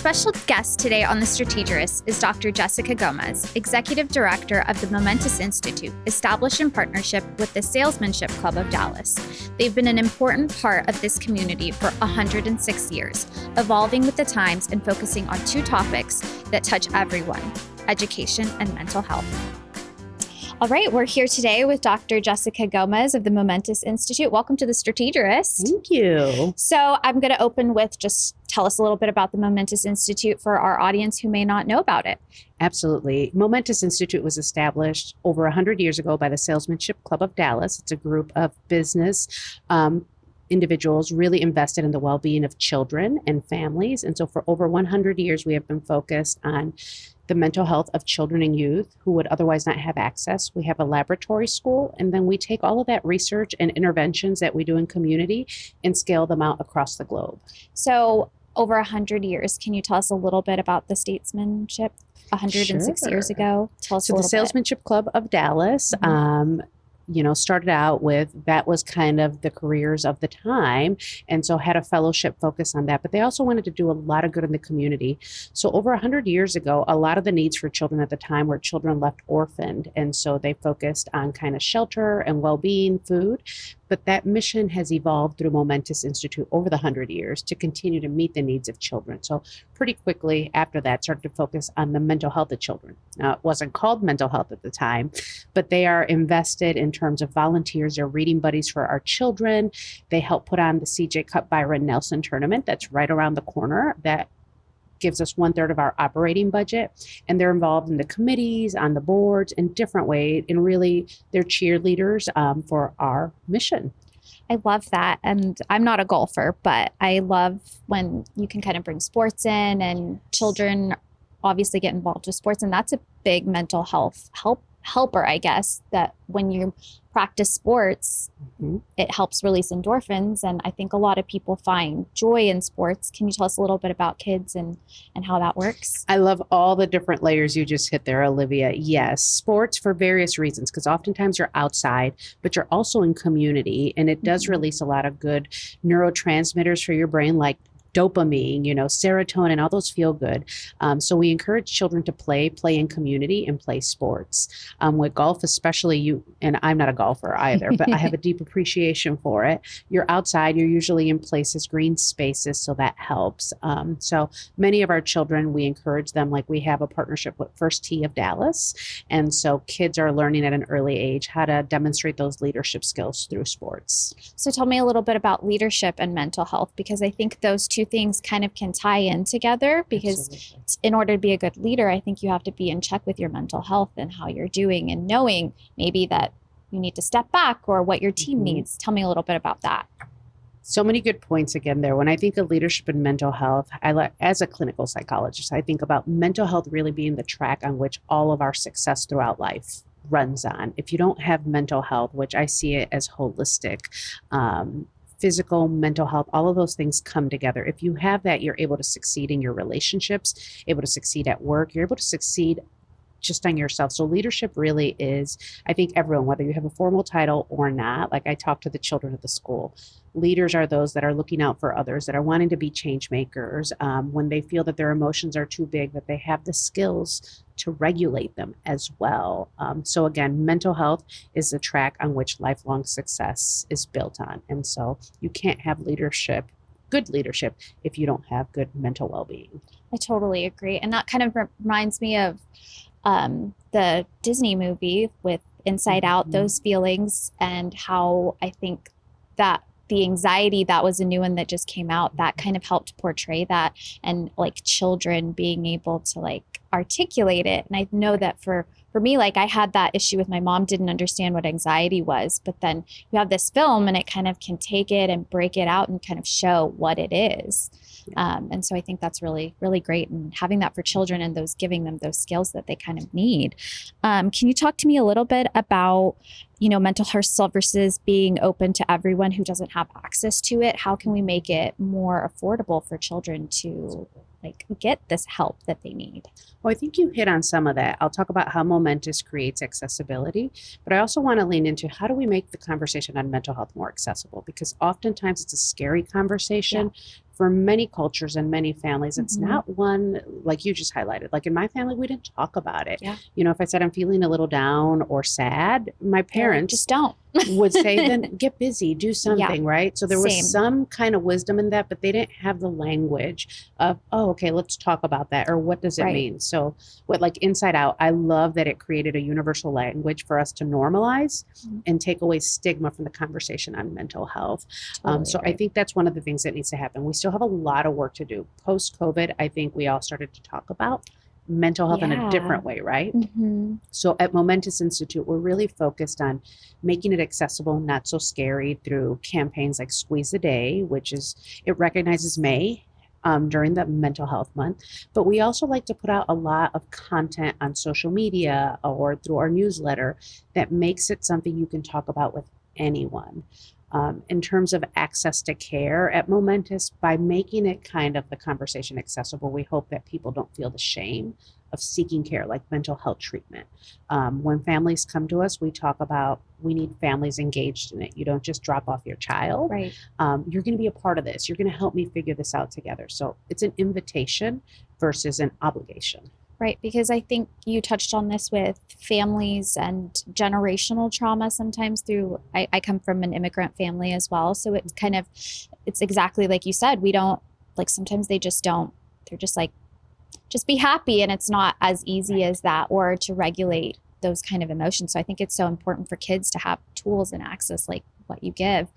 special guest today on The Strategist is Dr. Jessica Gomez, Executive Director of the Momentous Institute, established in partnership with the Salesmanship Club of Dallas. They've been an important part of this community for 106 years, evolving with the times and focusing on two topics that touch everyone: education and mental health. All right, we're here today with Dr. Jessica Gomez of the Momentous Institute. Welcome to The Strategist. Thank you. So I'm going to open with just tell us a little bit about the Momentous Institute for our audience who may not know about it. Absolutely. Momentous Institute was established over 100 years ago by the Salesmanship Club of Dallas. It's a group of business individuals really invested in the well-being of children and families. And so for over 100 years, we have been focused on the mental health of children and youth who would otherwise not have access. We have a laboratory school, and then we take all of that research and interventions that we do in community and scale them out across the globe. So over 100 years, can you tell us a little bit about the statesmanship 106 years ago? Tell us a little bit. So the Salesmanship Club of Dallas, started out with, that was kind of the careers of the time. And so had a fellowship focus on that, but they also wanted to do a lot of good in the community. So over 100 years ago, a lot of the needs for children at the time were children left orphaned. And so they focused on kind of shelter and well-being, food. But that mission has evolved through Momentous Institute over the 100 years to continue to meet the needs of children. So pretty quickly after that, started to focus on the mental health of children. Now, it wasn't called mental health at the time, but they are invested in terms of volunteers. They're reading buddies for our children. They help put on the CJ Cup Byron Nelson tournament that's right around the corner. That gives us 1/3 of our operating budget. And they're involved in the committees, on the boards, in different ways. And really, they're cheerleaders for our mission. I love that. And I'm not a golfer, but I love when you can kind of bring sports in, and children obviously get involved with sports. And that's a big mental health helper, I guess, that when you practice sports, it helps release endorphins. And I think a lot of people find joy in sports. Can you tell us a little bit about kids and how that works? I love all the different layers you just hit there, Olivia. Yes, sports for various reasons, because oftentimes you're outside, but you're also in community. And it does release a lot of good neurotransmitters for your brain, like dopamine, serotonin, all those feel good. So we encourage children to play in community and play sports. With golf, especially and I'm not a golfer either, but I have a deep appreciation for it. You're outside, you're usually in places, green spaces, so that helps. So many of our children, we encourage them, like we have a partnership with First Tee of Dallas. And so kids are learning at an early age how to demonstrate those leadership skills through sports. So tell me a little bit about leadership and mental health, because I think those two things kind of can tie in together, because in order to be a good leader, I think you have to be in check with your mental health and how you're doing, and knowing maybe that you need to step back or what your team needs. Tell me a little bit about that. So many good points again there. When I think of leadership and mental health, as a clinical psychologist, I think about mental health really being the track on which all of our success throughout life runs on. If you don't have mental health, which I see it as holistic, physical, mental health, all of those things come together. If you have that, you're able to succeed in your relationships, able to succeed at work, you're able to succeed just on yourself. So leadership really is, I think everyone, whether you have a formal title or not, like I talk to the children at the school, leaders are those that are looking out for others, that are wanting to be change makers, when they feel that their emotions are too big, that they have the skills to regulate them as well. So again, mental health is the track on which lifelong success is built on. And so you can't have good leadership, if you don't have good mental well-being. I totally agree. And that kind of reminds me of the Disney movie with Inside Out, those feelings, and how I think that the anxiety, that was a new one that just came out, that kind of helped portray that, and like children being able to like articulate it. And I know that for me, like I had that issue with my mom, didn't understand what anxiety was, but then you have this film and it kind of can take it and break it out and kind of show what it is. And so I think that's really, really great. And having that for children and giving them those skills that they kind of need. Can you talk to me a little bit about, mental health services being open to everyone who doesn't have access to it? How can we make it more affordable for children to get this help that they need? Well, I think you hit on some of that. I'll talk about how Momentous creates accessibility, but I also want to lean into how do we make the conversation on mental health more accessible? Because oftentimes it's a scary conversation for many cultures and many families, it's Mhm. not one like you just highlighted. Like in my family, we didn't talk about it. Yeah. You know, if I said I'm feeling a little down or sad, my They're like, parents just don't. would say, then get busy, do Yeah. something, right? So there was Same. some kind of wisdom in that, but they didn't have the language of, oh, okay, let's talk about that, or what does it Right. mean? So what, like Inside Out, I love that it created a universal language for us to normalize Mhm. and take away stigma from the conversation on mental health. Totally So I agree. think that's one of the things that needs to happen. We still have a lot of work to do. Post-COVID, I think we all started to talk about mental health in a Yeah. different way, right? hmm So at Momentous Institute, we're really focused on making it accessible, not so scary, through campaigns like Squeeze the Day, which is, it recognizes May during the mental health month. But we also like to put out a lot of content on social media or through our newsletter that makes it something you can talk about with anyone. In terms of access to care at Momentous, by making it kind of the conversation accessible, we hope that people don't feel the shame of seeking care, like mental health treatment. When families come to us, we talk about, we need families engaged in it. You don't just drop off your child. Right. You're going to be a part of this. You're going to help me figure this out together. So it's an invitation versus an obligation. Right, because I think you touched on this with families and generational trauma sometimes through, I come from an immigrant family as well. So it's kind of, it's exactly like you said, we don't, like sometimes they just don't, they're just like, just be happy. And it's not as easy as that, or to regulate those kind of emotions. So I think it's so important for kids to have tools and access like what you give,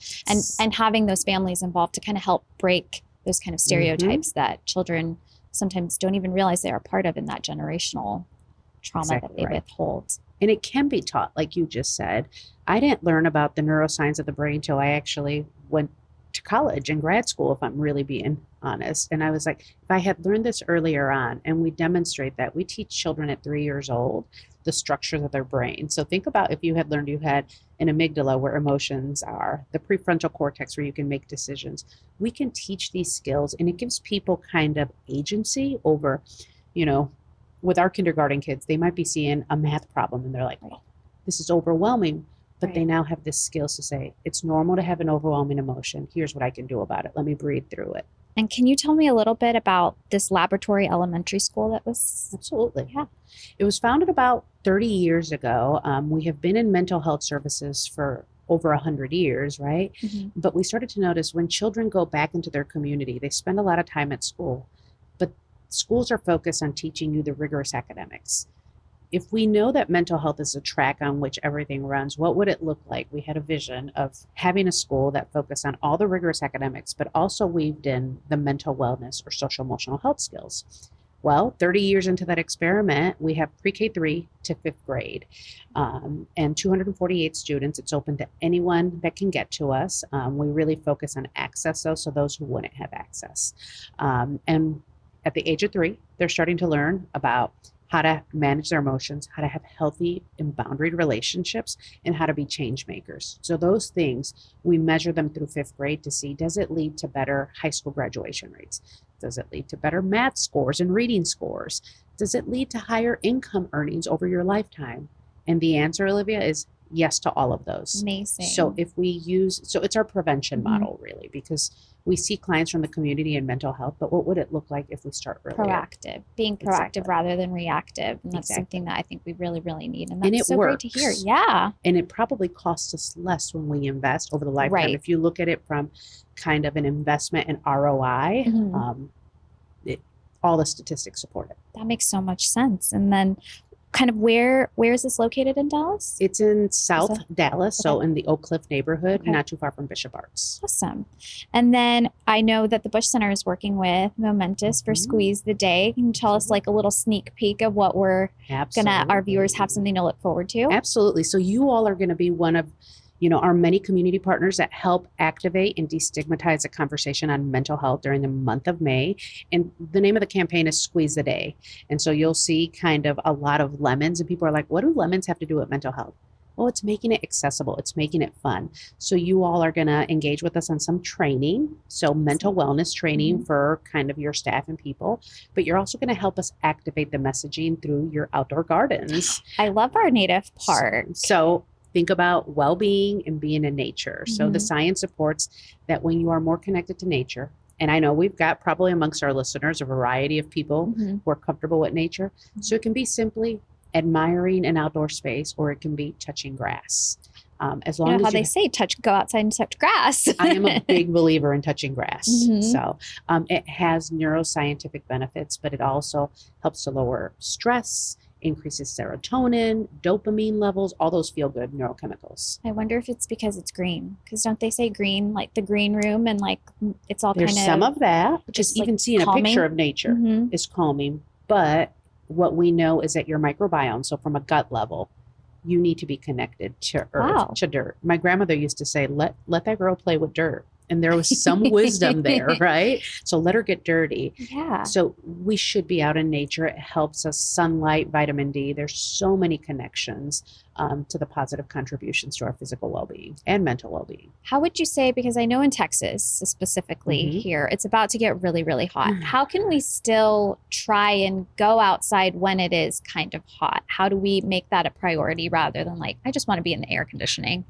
and having those families involved to kind of help break those kind of stereotypes that children sometimes don't even realize they're a part of in that generational trauma that they withhold. And it can be taught, like you just said. I didn't learn about the neuroscience of the brain till I actually went to college and grad school, if I'm really being honest. And I was like, if I had learned this earlier on, and we demonstrate that, we teach children at 3 years old the structures of their brain. So think about if you had learned you had an amygdala where emotions are, the prefrontal cortex where you can make decisions. We can teach these skills, and it gives people kind of agency over, you know, with our kindergarten kids, they might be seeing a math problem and they're like, oh, this is overwhelming. But they now have this skills to say, it's normal to have an overwhelming emotion. Here's what I can do about it. Let me breathe through it. And can you tell me a little bit about this laboratory elementary school that was? Absolutely. Yeah. It was founded about 30 years ago. We have been in mental health services for over 100 years, right? Mm-hmm. But we started to notice when children go back into their community, they spend a lot of time at school. But schools are focused on teaching you the rigorous academics. If we know that mental health is a track on which everything runs, what would it look like? We had a vision of having a school that focused on all the rigorous academics, but also weaved in the mental wellness or social emotional health skills. Well, 30 years into that experiment, we have pre-K3 to 5th grade and 248 students. It's open to anyone that can get to us. We really focus on access, though, so those who wouldn't have access. And at the age of 3, they're starting to learn about how to manage their emotions, how to have healthy and boundaried relationships, and how to be change makers. So those things, we measure them through 5th grade to see, does it lead to better high school graduation rates? Does it lead to better math scores and reading scores? Does it lead to higher income earnings over your lifetime? And the answer, Olivia, is yes to all of those. Amazing. So if we use, so it's our prevention model really, because we see clients from the community in mental health, but what would it look like if we start earlier? Proactive, being proactive rather than reactive. And that's something that I think we really, really need. And that's so great to hear. Yeah. And it probably costs us less when we invest over the lifetime. If you look at it from kind of an investment in ROI, all the statistics support it. That makes so much sense. And then kind of where is this located in Dallas? It's in South Dallas, so in the Oak Cliff neighborhood, not too far from Bishop Arts. Awesome. And then I know that the Bush Center is working with Momentous for Squeeze the Day. Can you tell us like a little sneak peek of what we're gonna, our viewers have something to look forward to? Absolutely. So you all are gonna be one of, you know, our many community partners that help activate and destigmatize the conversation on mental health during the month of May. And the name of the campaign is Squeeze the Day. And so you'll see kind of a lot of lemons, and people are like, what do lemons have to do with mental health? Well, it's making it accessible. It's making it fun. So you all are going to engage with us on some training. So mental wellness training for kind of your staff and people, but you're also going to help us activate the messaging through your outdoor gardens. I love our native park. So think about well-being and being in nature. So the science supports that when you are more connected to nature And I know we've got probably amongst our listeners a variety of people Mm-hmm. who are comfortable with nature. So it can be simply admiring an outdoor space, or it can be touching grass. As You long know as how they say, go outside and touch grass. I am a big believer in touching grass. Mhm. So it has neuroscientific benefits, but it also helps to lower stress, increases serotonin, dopamine levels, all those feel good neurochemicals. I wonder if it's because it's green. Because don't they say green, like the green room, and like it's all There's kind some of of that, just just like even seeing a calming. picture of nature Mhm. is calming. But what we know is that your microbiome, so from a gut level, you need to be connected to earth, Wow. to dirt. My grandmother used to say, let that girl play with dirt. And there was some wisdom there, right? So let her get dirty. Yeah. So we should be out in nature. It helps us, sunlight, vitamin D. There's so many connections to the positive contributions to our physical well-being and mental well-being. How would you say, because I know in Texas specifically Mhm. here, it's about to get really, really hot. How can we still try and go outside when it is kind of hot? How do we make that a priority rather than like, I just want to be in the air conditioning?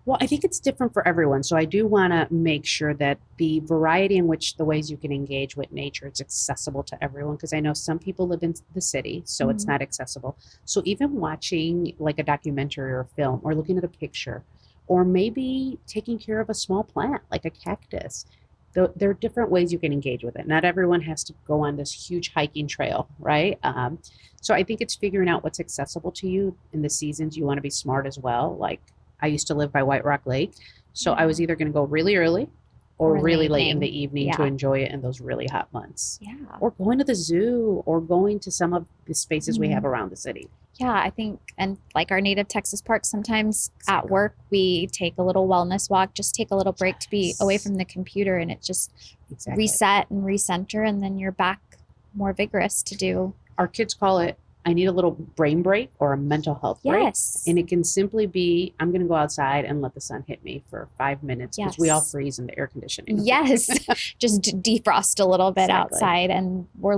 Well, I think it's different for everyone. So I do want to make sure that the variety in which the ways you can engage with nature is accessible to everyone, because I know some people live in the city, so it's Mhm. not accessible. So even watching like a documentary or a film, or looking at a picture, or maybe taking care of a small plant like a cactus, there are different ways you can engage with it. Not everyone has to go on this huge hiking trail, right? So I think it's figuring out what's accessible to you in the seasons. You want to be smart as well. Like I used to live by White Rock Lake, so I was either going to go really early or Or in the really late in evening. the evening to Yeah. enjoy it in those really hot months. Yeah. Or going to the zoo, or going to some of the spaces we Mhm. have around the city. Yeah, I think, and like our native Texas parks, sometimes at Exactly. work, we take a little wellness walk, just take a little break to be away Yes. from the computer, and it just Exactly. reset and recenter, and then you're back more vigorous to do. Our kids call it, I need a little brain break or a mental health break. Yes. And it can simply be, I'm going to go outside and let the sun hit me for 5 minutes, because we all Yes. freeze in the air conditioning. Yes, just defrost a little bit Exactly. outside, and we're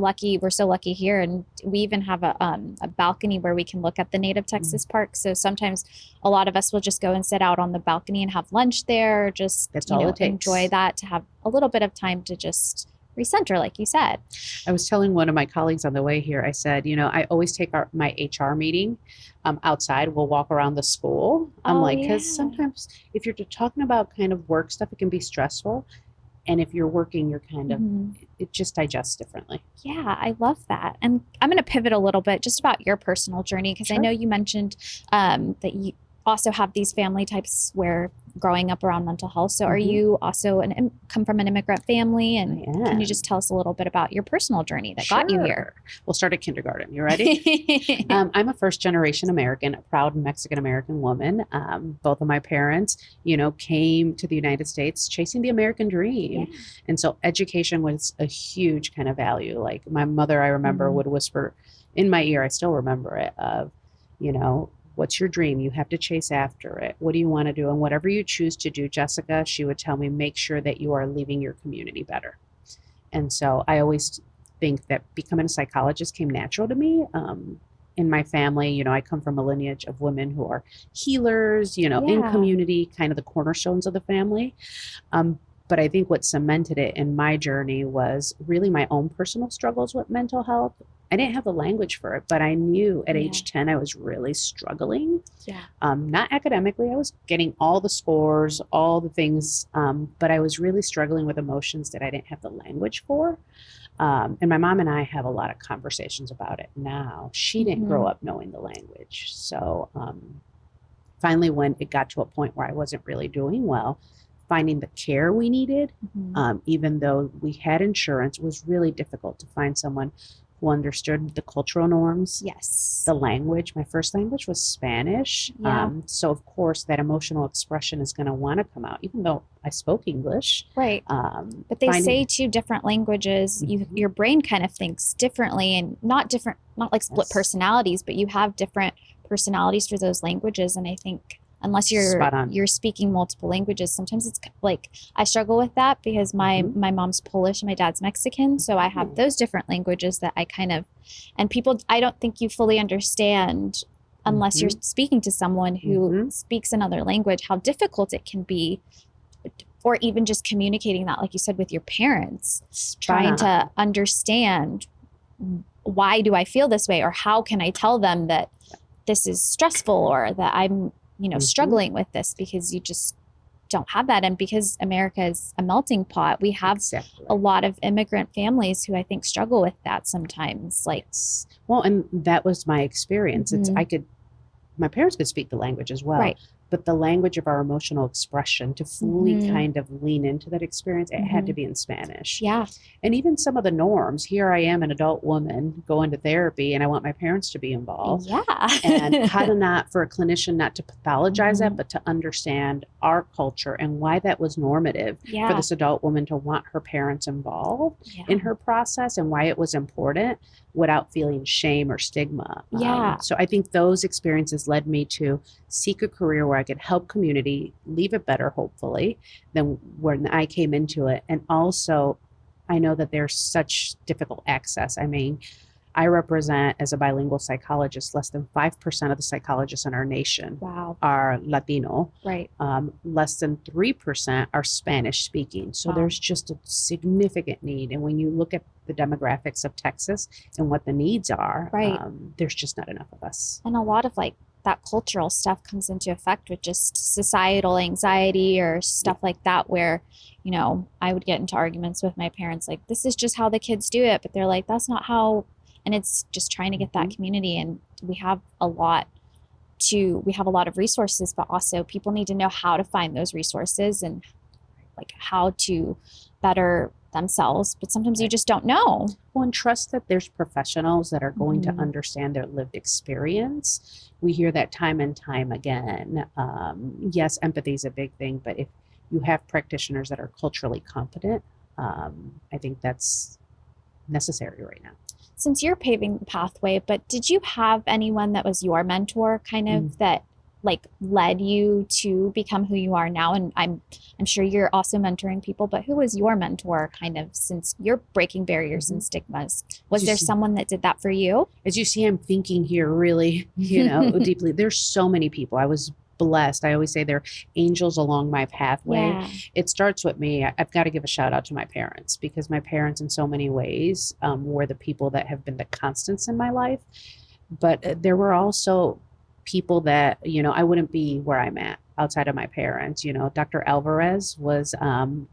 so lucky here, and we even have a balcony where we can look at the native Texas park. So sometimes a lot of us will just go and sit out on the balcony and have lunch there, or just That's all it takes. enjoy that, to have a little bit of time to just recenter, like you said. I was telling one of my colleagues on the way here, I said, I always take my HR meeting outside. We'll walk around the school. I'm Oh, like, because yeah. sometimes if you're talking about kind of work stuff, it can be stressful. And if you're working, you're kind of, Mhm. it just digests differently. Yeah, I love that. And I'm going to pivot a little bit just about your personal journey, because I Sure. know you mentioned that you also have these family types where growing up around mental health. So are Mhm. you also come from an immigrant family? And I can you am. just tell us a little bit about your personal journey that got you here? Sure. We'll start at kindergarten. You ready? I'm a first generation American, a proud Mexican American woman. Both of my parents, came to the United States chasing the American dream. Yeah. And so education was a huge kind of value. Like my mother, I remember, Mhm. would whisper in my ear, I still remember it, of, what's your dream? You have to chase after it. What do you want to do? And whatever you choose to do, Jessica, she would tell me, make sure that you are leaving your community better. And so I always think that becoming a psychologist came natural to me. In my family, I come from a lineage of women who are healers, in Yeah. community, kind of the cornerstones of the family. But I think what cemented it in my journey was really my own personal struggles with mental health. I didn't have the language for it, but I knew at Yeah. age 10 I was really struggling. Yeah. Not academically, I was getting all the scores, all the things, but I was really struggling with emotions that I didn't have the language for. And my mom and I have a lot of conversations about it now. She didn't grow up knowing the language. So finally, when it got to a point where I wasn't really doing well, finding the care we needed, Mhm. even though we had insurance, was really difficult to find someone who understood the cultural norms, Yes. the language. My first language was Spanish. Yeah. So of course that emotional expression is going to want to come out, even though I spoke English. Right. But they say two different languages, your brain kind of thinks differently, and not like split Yes. personalities, but you have different personalities for those languages. And I think unless Spot on. you're speaking multiple languages, sometimes it's like I struggle with that, because my mom's Polish and my dad's Mexican, so I have those different languages that I kind of, and people, I don't think you fully understand unless you're speaking to someone who speaks another language, how difficult it can be or even just communicating that, like you said, with your parents, Spot trying on. to understand, why do I feel this way? Or how can I tell them that this is stressful, or that I'm, struggling with this, because you just don't have that. And because America is a melting pot, we have Exactly. a lot of immigrant families who I think struggle with that sometimes. Like, Well, and that was my experience. Mhm. My parents could speak the language as well, Right. but the language of our emotional expression, to fully Mhm. kind of lean into that experience, it had to Mhm. be in Spanish. Yeah. And even some of the norms. Here I am, an adult woman going to therapy, and I want my parents to be involved. Yeah. And how to not, for a clinician, not to pathologize that, Mhm. but to understand our culture and why that was normative for Yeah. this adult woman to want her parents involved Yeah. in her process, and why it was important without feeling shame or stigma. Yeah. So I think those experiences led me to seek a career where I could help community leave it better, hopefully, than when I came into it. And also, I know that there's such difficult access. I mean, I represent, as a bilingual psychologist, less than 5% of the psychologists in our nation Wow. are Latino. Right. Less than 3% are Spanish speaking. So Wow. there's just a significant need. And when you look at the demographics of Texas and what the needs are, Right. there's just not enough of us. And a lot of like that cultural stuff comes into effect with just societal anxiety or stuff like that, where, I would get into arguments with my parents, like, this is just how the kids do it. But they're like, that's not how. And it's just trying to get that community. And we have a lot of resources, but also people need to know how to find those resources and like how to better themselves. But sometimes you just don't know. Well, and trust that there's professionals that are going Mhm. to understand their lived experience. We hear that time and time again. Yes, empathy is a big thing, but if you have practitioners that are culturally competent, I think that's necessary right now. Since you're paving the pathway, but did you have anyone that was your mentor kind of that like led you to become who you are now? And I'm sure you're also mentoring people, but who was your mentor kind of, since you're breaking barriers and stigmas? Was there someone that did that for you? As you see, I'm thinking here really, deeply. There's so many people. I was blessed. I always say they're angels along my pathway. Yeah. It starts with me. I've got to give a shout out to my parents, because my parents in so many ways were the people that have been the constants in my life. But there were also people that, I wouldn't be where I'm at outside of my parents. Dr. Alvarez was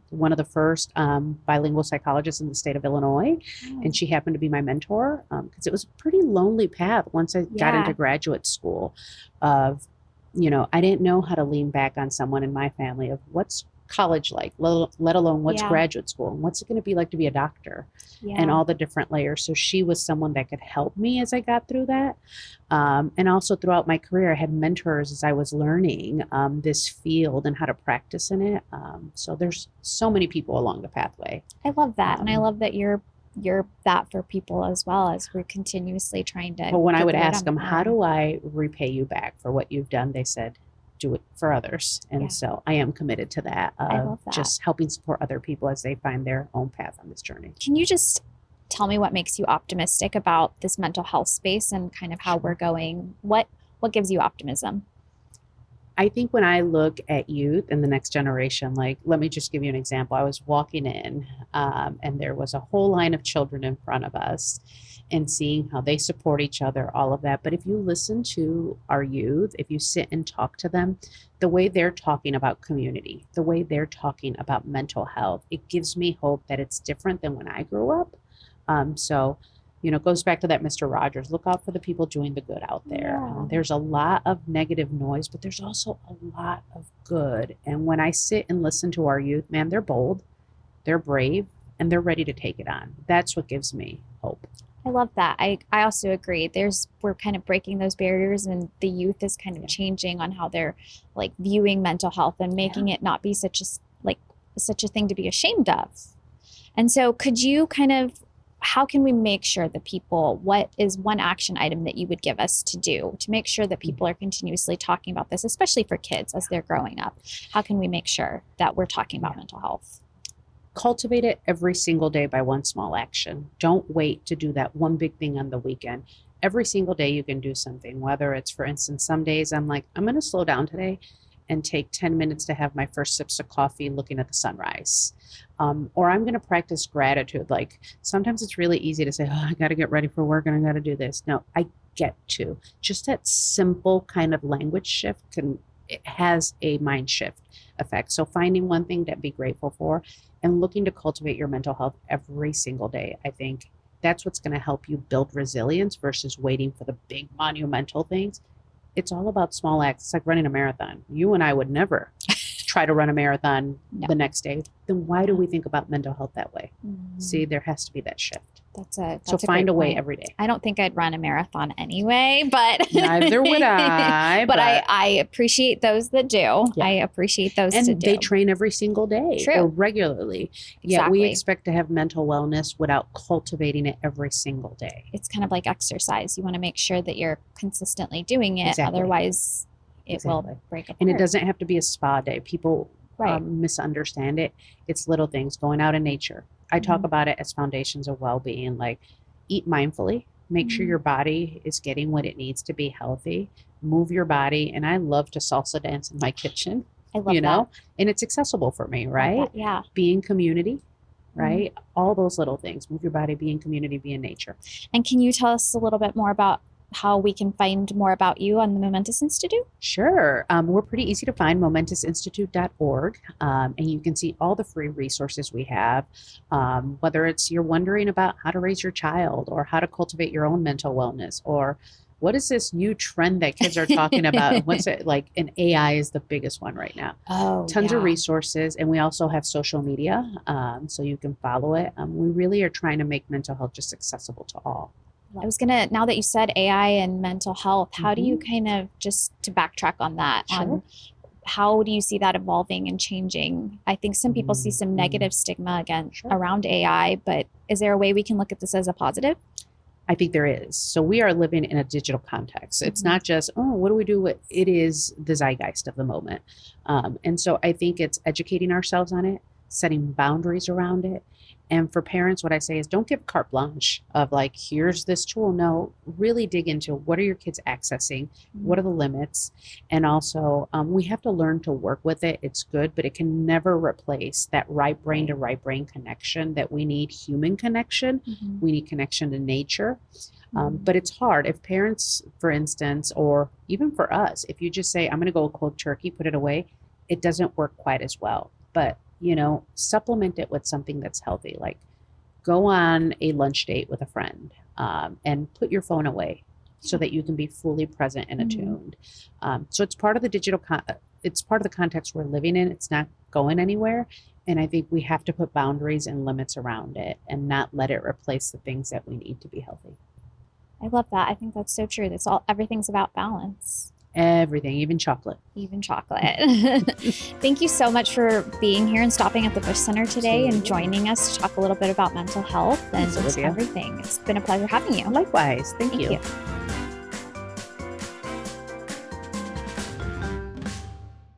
one of the first bilingual psychologists in the state of Illinois. And she happened to be my mentor, because it was a pretty lonely path once I got into graduate school of, I didn't know how to lean back on someone in my family of what's college like, let alone what's graduate school, and what's it going to be like to be a doctor, and all the different layers. So she was someone that could help me as I got through that. And also throughout my career, I had mentors as I was learning this field and how to practice in it. So there's so many people along the pathway. I love that. And I love that you're that for people as well, as we're continuously trying to. But when I would ask them, how do I repay you back for what you've done? They said, do it for others. And so I am committed to that. I love that. Just helping support other people as they find their own path on this journey. Can you just tell me what makes you optimistic about this mental health space and kind of how we're going? What gives you optimism? I think when I look at youth and the next generation, like, let me just give you an example. I was walking in and there was a whole line of children in front of us, and seeing how they support each other, all of that. But if you listen to our youth, if you sit and talk to them, the way they're talking about community, the way they're talking about mental health, it gives me hope that it's different than when I grew up. So it goes back to that Mr. Rogers, look out for the people doing the good out there. There's a lot of negative noise, but there's also a lot of good. And when I sit and listen to our youth, man, they're bold, they're brave, and they're ready to take it on. That's what gives me hope. I love that. I also agree. We're kind of breaking those barriers, and the youth is kind of changing on how they're like viewing mental health and making it not be such a thing to be ashamed of. And so could you how can we make sure that what is one action item that you would give us to do to make sure that people are continuously talking about this, especially for kids as they're growing up? How can we make sure that we're talking about mental health? Cultivate it every single day by one small action. Don't wait to do that one big thing on the weekend. Every single day you can do something, whether it's, for instance, some days I'm like, I'm going to slow down today and take 10 minutes to have my first sips of coffee looking at the sunrise. Or I'm going to practice gratitude. Like sometimes it's really easy to say, oh, I got to get ready for work and I got to do this. No, I get to. Just that simple kind of language shift it has a mind shift effect. So finding one thing to be grateful for and looking to cultivate your mental health every single day. I think that's what's going to help you build resilience versus waiting for the big monumental things. It's all about small acts. It's like running a marathon. You and I would never try to run a marathon the next day. Then why do we think about mental health that way? See, there has to be that shift. That's find a way point. every day. I don't think I'd run a marathon anyway, but neither would I. but I appreciate those that do. Yeah. I appreciate those and to do. They train every single day or regularly. Exactly. Yet we expect to have mental wellness without cultivating it every single day. It's kind of like exercise. You want to make sure that you're consistently doing it. Exactly. Otherwise, it will break apart. And it doesn't have to be a spa day. People misunderstand it. It's little things, going out in nature. I talk about it as foundations of well-being, like eat mindfully, make sure your body is getting what it needs to be healthy, move your body. And I love to salsa dance in my kitchen, I love that. And it's accessible for me, right? Yeah. Be in community, right? All those little things, move your body, be in community, be in nature. And can you tell us a little bit more about how we can find more about you on the Momentous Institute? Sure. We're pretty easy to find, momentusinstitute.org. And you can see all the free resources we have, whether it's you're wondering about how to raise your child or how to cultivate your own mental wellness, or what is this new trend that kids are talking about? What's it like? And AI is the biggest one right now. Tons of resources. And we also have social media, so you can follow it. We really are trying to make mental health just accessible to all. I was going to, now that you said AI and mental health, how do you kind of, just to backtrack on that, how do you see that evolving and changing? I think some people see some negative stigma around AI, but is there a way we can look at this as a positive? I think there is. So we are living in a digital context. It's not just, what do we do? It is the zeitgeist of the moment. And so I think it's educating ourselves on it, setting boundaries around it. And for parents, what I say is don't give carte blanche of like, here's this tool. No, really dig into what are your kids accessing? What are the limits? And also we have to learn to work with it. It's good, but it can never replace that right brain to right brain connection that we need, human connection. We need connection to nature. But it's hard. If parents, for instance, or even for us, if you just say, I'm going to go cold turkey, put it away, it doesn't work quite as well. But supplement it with something that's healthy, like go on a lunch date with a friend and put your phone away so that you can be fully present and attuned. So it's part of the digital, it's part of the context we're living in. It's not going anywhere. And I think we have to put boundaries and limits around it and not let it replace the things that we need to be healthy. I love that. I think that's so true. Everything's about balance. Everything, even chocolate. Even chocolate. Thank you so much for being here and stopping at the Bush Center today and joining us to talk a little bit about mental health and everything. It's been a pleasure having you. Likewise. Thank you.